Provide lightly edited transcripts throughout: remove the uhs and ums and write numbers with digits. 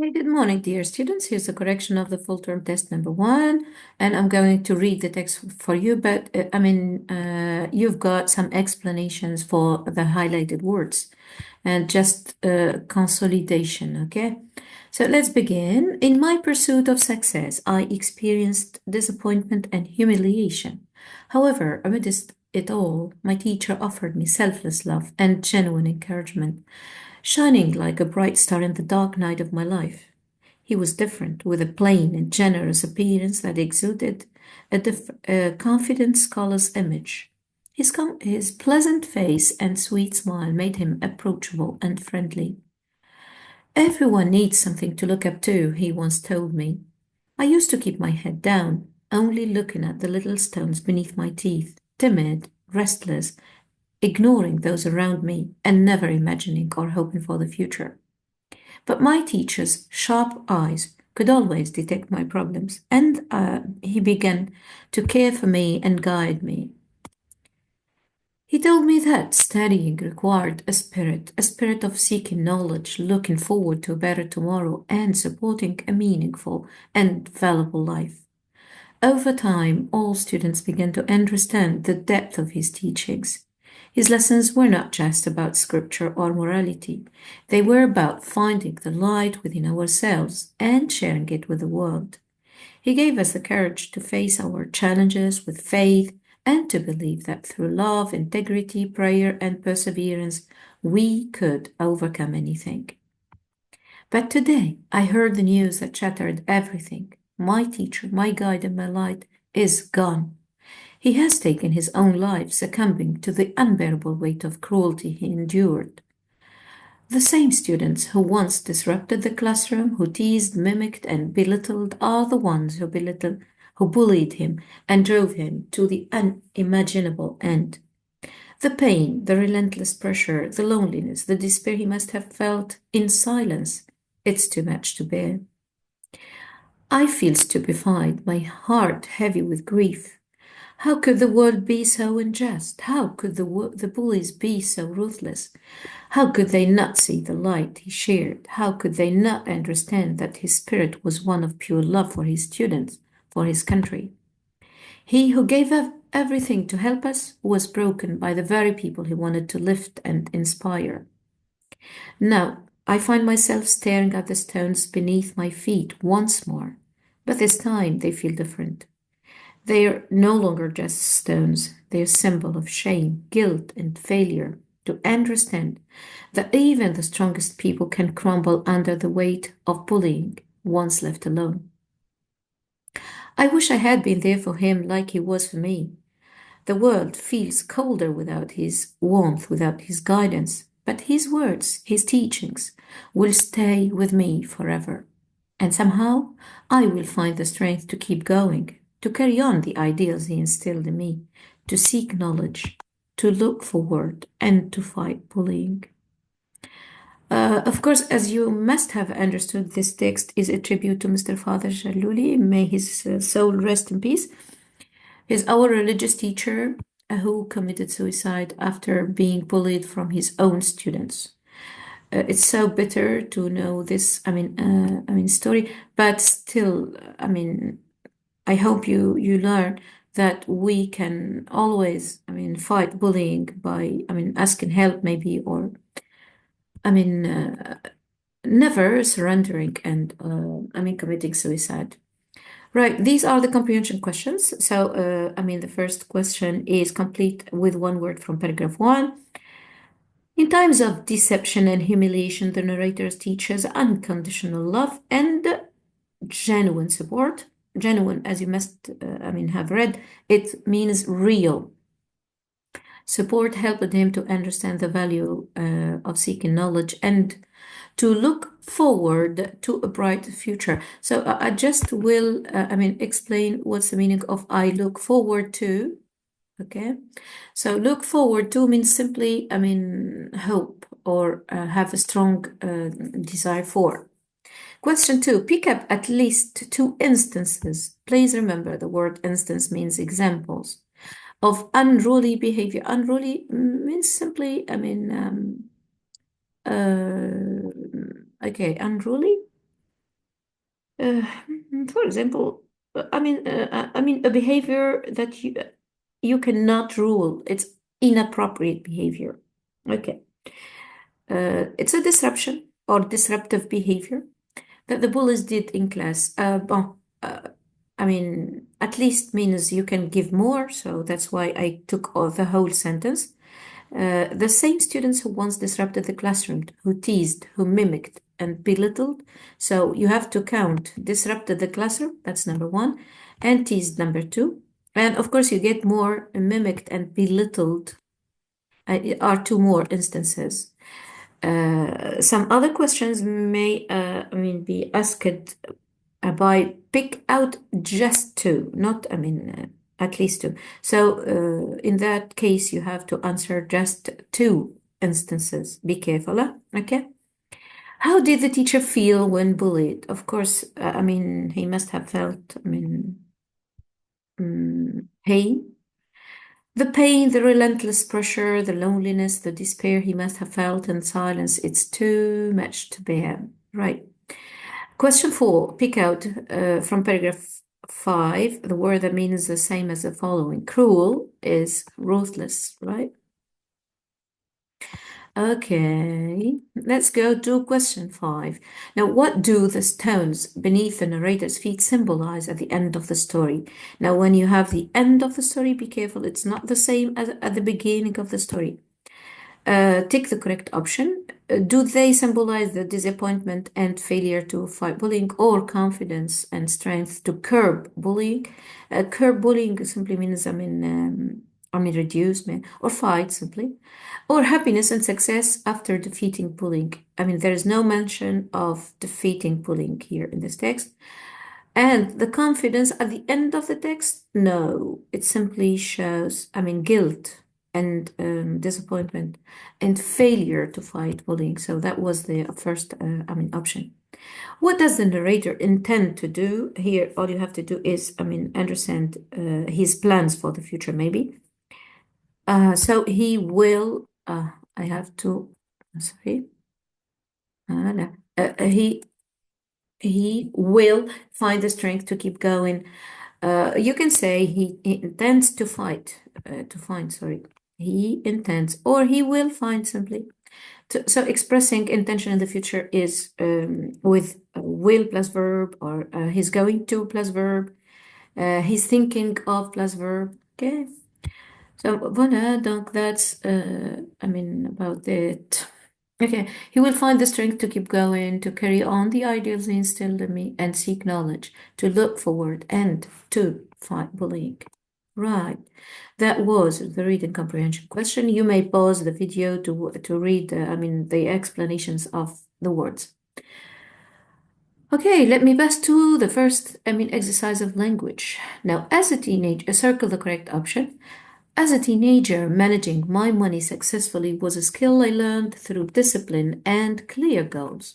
Hey, good morning, dear students. Here's a correction of the full term test number one, and I'm going to read the text for you, but you've got some explanations for the highlighted words and just consolidation, okay? So let's begin. In my pursuit of success, I experienced disappointment and humiliation. However, amidst it all, my teacher offered me selfless love and genuine encouragement, shining like a bright star in the dark night of my life. He was different, with a plain and generous appearance that exuded a confident scholar's image. His pleasant face and sweet smile made him approachable and friendly. Everyone needs something to look up to, he once told me. I used to keep my head down, only looking at the little stones beneath my teeth, timid, restless, ignoring those around me, and never imagining or hoping for the future. But my teacher's sharp eyes could always detect my problems, and he began to care for me and guide me. He told me that studying required a spirit of seeking knowledge, looking forward to a better tomorrow, and supporting a meaningful and valuable life. Over time, all students began to understand the depth of his teachings. His lessons were not just about scripture or morality, they were about finding the light within ourselves and sharing it with the world. He gave us the courage to face our challenges with faith and to believe that through love, integrity, prayer, and perseverance, we could overcome anything. But today, I heard the news that shattered everything. My teacher, my guide, and my light is gone. He has taken his own life, succumbing to the unbearable weight of cruelty he endured. The same students who once disrupted the classroom, who teased, mimicked, and belittled, are the ones who bullied him and drove him to the unimaginable end. The pain, the relentless pressure, the loneliness, the despair he must have felt in silence, it's too much to bear. I feel stupefied, my heart heavy with grief. How could the world be so unjust? How could the bullies be so ruthless? How could they not see the light he shared? How could they not understand that his spirit was one of pure love for his students, for his country? He who gave up everything to help us was broken by the very people he wanted to lift and inspire. Now, I find myself staring at the stones beneath my feet once more, but this time they feel different. They are no longer just stones, they are a symbol of shame, guilt, and failure. To understand that even the strongest people can crumble under the weight of bullying once left alone. I wish I had been there for him like he was for me. The world feels colder without his warmth, without his guidance, but his words, his teachings, will stay with me forever. And somehow I will find the strength to keep going, to carry on the ideals he instilled in me, to seek knowledge, to look forward, and to fight bullying. Of course, as you must have understood, this text is a tribute to Mr. Father Jaluli. May his soul rest in peace. He's our religious teacher who committed suicide after being bullied from his own students. It's so bitter to know this. Story, but still, I hope you learn that we can always, fight bullying by, asking help maybe, or I mean, never surrendering and, committing suicide. Right, these are the comprehension questions. So, the first question is complete with one word from paragraph one. In times of deception and humiliation, the narrator teaches unconditional love and genuine support. Genuine, as you must, have read, it means real. Support helped him to understand the value of seeking knowledge and to look forward to a bright future. So I just will, explain what's the meaning of I look forward to. Okay, so look forward to means simply, hope or have a strong desire for. Question two, pick up at least two instances. Please remember the word instance means examples of unruly behavior. Unruly means simply, okay, unruly. Uh, for example, I mean, a behavior that you cannot rule. It's inappropriate behavior. Okay. It's a disruption or disruptive behavior that the bullies did in class. Bon, I mean, at least means you can give more, so that's why I took all the whole sentence. The same students who once disrupted the classroom, who teased, who mimicked, and belittled. So you have to count disrupted the classroom, that's number one, and teased, number two. And of course, you get more mimicked and belittled are two more instances. Some other questions may, be asked by pick out just two, not, at least two. So in that case, you have to answer just two instances. Be careful, huh? Okay? How did the teacher feel when bullied? Of course, he must have felt, pain. The pain, the relentless pressure, the loneliness, the despair he must have felt in silence. It's too much to bear. Right. Question four, pick out from paragraph five the word that means the same as the following. Cruel is ruthless, right? Okay, let's go to question five. Now, what do the stones beneath the narrator's feet symbolize at the end of the story? Now, when you have the end of the story, be careful, it's not the same as at the beginning of the story. Take the correct option. Do they symbolize the disappointment and failure to fight bullying, or confidence and strength to curb bullying? Curb bullying simply means, reduce, or fight simply, or happiness and success after defeating bullying. There is no mention of defeating bullying here in this text. And the confidence at the end of the text, no, it simply shows, guilt and disappointment and failure to fight bullying. So that was the first, option. What does the narrator intend to do here? All you have to do is, understand his plans for the future, maybe. So he will, I have to, sorry. No. He will find the strength to keep going. You can say he intends to fight, to find, sorry. He intends, or he will find simply. So expressing intention in the future is with will plus verb, or he's going to plus verb, he's thinking of plus verb. Okay. So voilà, donc that's, about it. Okay, he will find the strength to keep going, to carry on the ideals he instilled in me, and seek knowledge, to look forward, and to fight bullying. Right, that was the reading comprehension question. You may pause the video to read, the explanations of the words. Okay, let me pass to the first, exercise of language. Now, as a teenager, circle the correct option. As a teenager, managing my money successfully was a skill I learned through discipline and clear goals.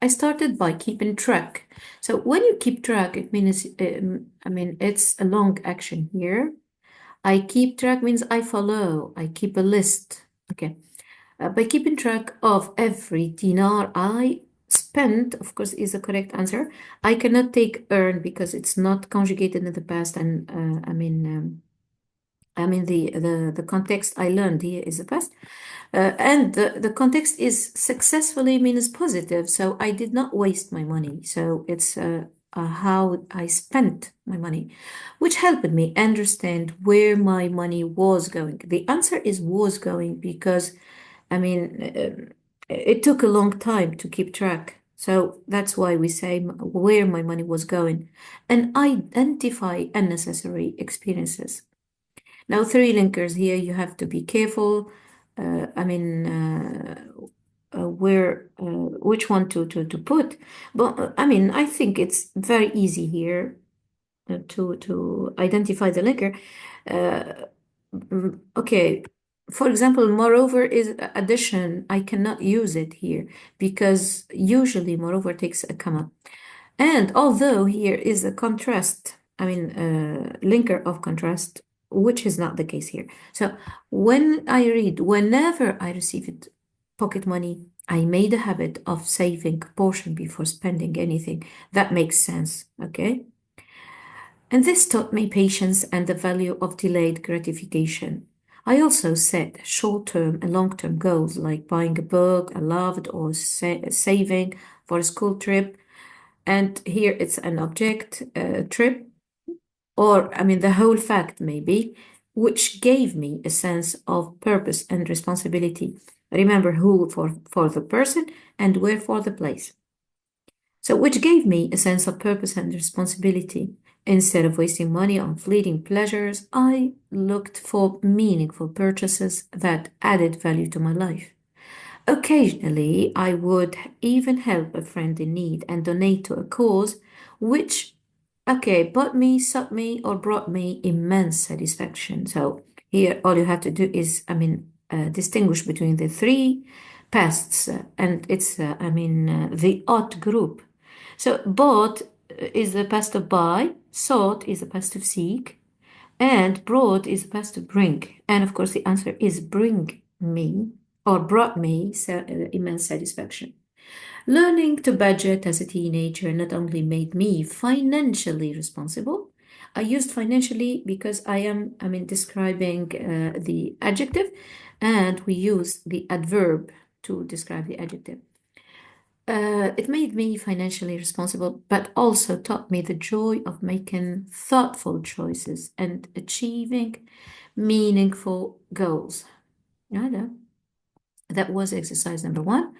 I started by keeping track. So when you keep track, it means, it's a long action here. I keep track means I follow, I keep a list. Okay. By keeping track of every dinar I spent, of course, is the correct answer. I cannot take earn because it's not conjugated in the past, and the context I learned here is the past. And the context is successfully means positive. So I did not waste my money. So it's how I spent my money, which helped me understand where my money was going. The answer is was going because, it took a long time to keep track. So that's why we say where my money was going and identify unnecessary experiences. Now, three linkers here, you have to be careful. Where which one to put. But I think it's very easy here to identify the linker. Okay, for example, moreover is addition. I cannot use it here because usually moreover takes a comma. And although here is a contrast, linker of contrast, which is not the case here. So when I read, whenever I receive it, pocket money, I made a habit of saving a portion before spending anything. That makes sense, okay? And this taught me patience and the value of delayed gratification. I also set short term and long term goals like buying a book I loved or saving for a school trip. And here it's an object trip, or I mean, the whole fact maybe, which gave me a sense of purpose and responsibility. Remember who for the person and where for the place. So, which gave me a sense of purpose and responsibility. Instead of wasting money on fleeting pleasures, I looked for meaningful purchases that added value to my life. Occasionally, I would even help a friend in need and donate to a cause which, okay, sought me, or brought me immense satisfaction. So here, all you have to do is, distinguish between the three pests, and it's, the odd group. So bought is the past of buy, sought is the past of seek, and brought is the past of bring. And of course, the answer is bring me or brought me immense satisfaction. Learning to budget as a teenager not only made me financially responsible, I used financially because describing the adjective, and we use the adverb to describe the adjective. It made me financially responsible, but also taught me the joy of making thoughtful choices and achieving meaningful goals. Yeah, that was exercise number one.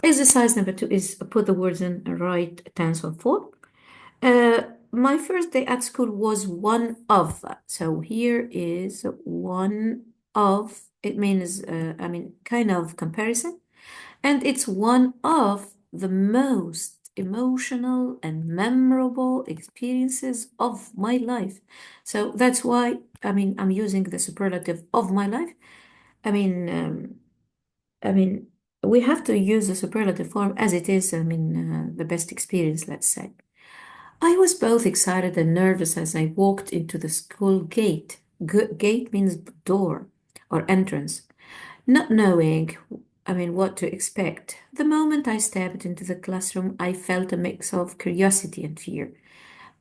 Exercise number two is put the words in a right tense or form. My first day at school was one of. So here is one of. It means, kind of comparison. And it's one of the most emotional and memorable experiences of my life. So that's why, I'm using the superlative of my life. I mean, um, I mean, we have to use the superlative form as it is, the best experience, let's say. I was both excited and nervous as I walked into the school gate. Gate means door or entrance. Not knowing, what to expect. The moment I stepped into the classroom, I felt a mix of curiosity and fear.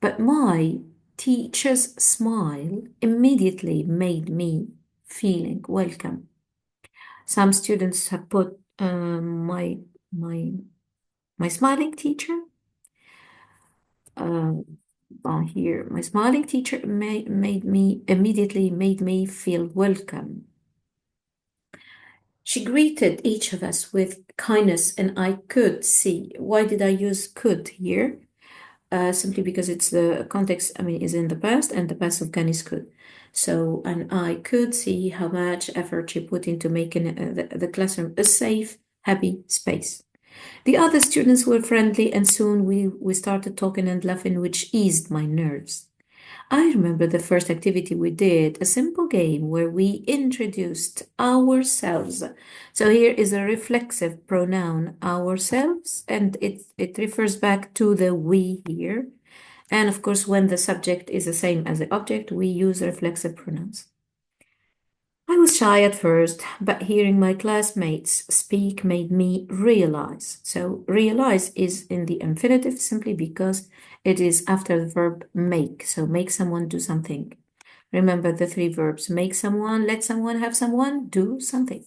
But my teacher's smile immediately made me feeling welcome. Some students have put my my smiling teacher uh, here. My smiling teacher made me feel welcome. She greeted each of us with kindness, and I could see. Why did I use could here? Simply because it's the context, is in the past, and the past of can is could. So, and I could see how much effort she put into making the classroom a safe, happy space. The other students were friendly, and soon we started talking and laughing, which eased my nerves. I remember the first activity we did, a simple game where we introduced ourselves. So here is a reflexive pronoun, ourselves, and it refers back to the we here. And of course, when the subject is the same as the object, we use reflexive pronouns. I was shy at first, but hearing my classmates speak made me realize. So, realize is in the infinitive simply because it is after the verb make. So, make someone do something. Remember the three verbs: make someone, let someone, have someone, do something.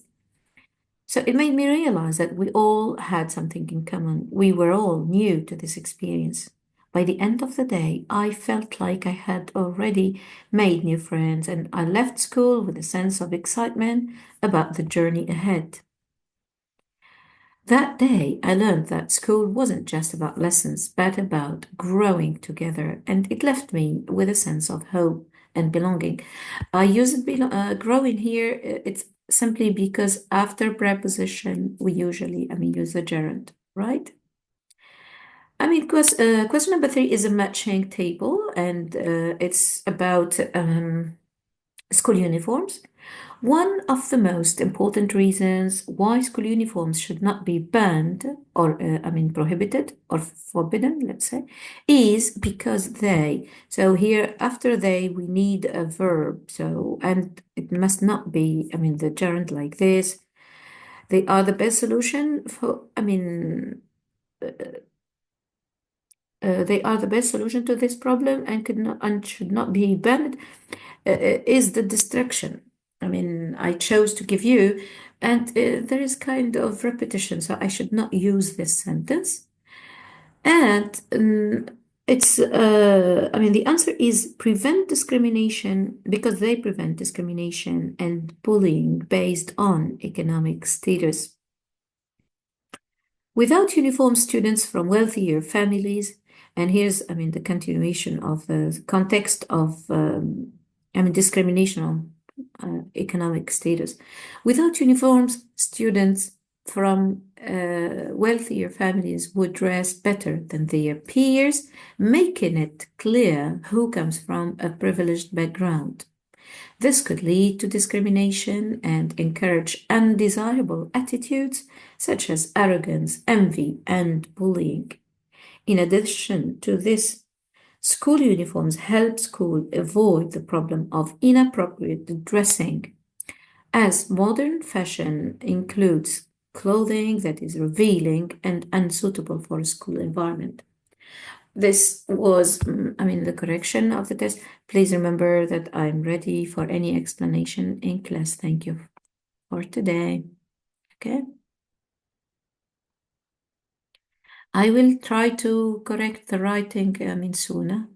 So, it made me realize that we all had something in common. We were all new to this experience. By the end of the day, I felt like I had already made new friends, and I left school with a sense of excitement about the journey ahead. That day, I learned that school wasn't just about lessons, but about growing together, and it left me with a sense of hope and belonging. I use growing here. It's simply because after preposition, we usually, use the gerund, right? Question number three is a matching table, and it's about school uniforms. One of the most important reasons why school uniforms should not be banned or, prohibited or forbidden, let's say, is because so here after we need a verb. So, and it must not be, the gerund like this. They are the best solution for, I mean, they are the best solution to this problem and could not and should not be banned. Is the destruction. I mean, I chose to give you, and there is kind of repetition, so I should not use this sentence. And I mean, the answer is prevent discrimination because they prevent discrimination and bullying based on economic status. Without uniform students from wealthier families, and here's, I mean, the continuation of the context of, I mean, discrimination on economic status. Without uniforms, students from wealthier families would dress better than their peers, making it clear who comes from a privileged background. This could lead to discrimination and encourage undesirable attitudes such as arrogance, envy, and bullying. In addition to this, school uniforms help schools avoid the problem of inappropriate dressing, as modern fashion includes clothing that is revealing and unsuitable for a school environment. This was, I mean, the correction of the test. Please remember that I'm ready for any explanation in class. Thank you for today. Okay. I will try to correct the writing, I mean, soon.